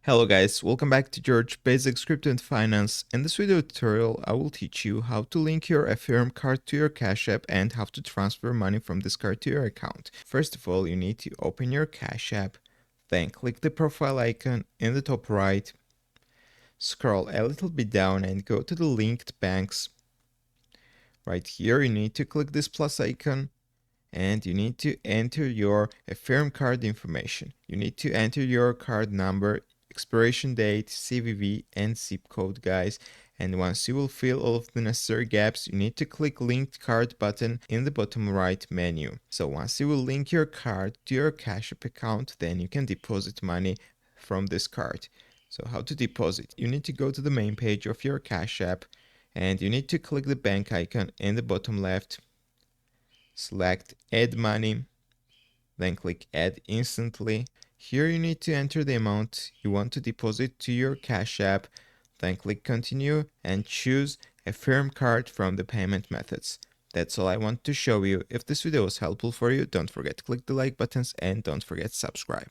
Hello guys, welcome back to George Basic Crypto and Finance. In this video tutorial, I will teach you how to link your Affirm card to your Cash App and how to transfer money from this card to your account. First of all, you need to open your Cash App, then click the profile icon in the top right, scroll a little bit down and go to the linked banks. Right here, you need to click this plus icon and you need to enter your Affirm card information. You need to enter your card number, expiration date, CVV, and zip code, guys. And once you will fill all of the necessary gaps, you need to click linked card button in the bottom right menu. So once you will link your card to your Cash App account, then you can deposit money from this card. So how to deposit? You need to go to the main page of your Cash App and you need to click the bank icon in the bottom left. Select add money, then click add instantly. Here you need to enter the amount you want to deposit to your Cash App, then click continue and choose Affirm card from the payment methods. That's all I want to show you. If this video was helpful for you, don't forget to click the like buttons and don't forget to subscribe.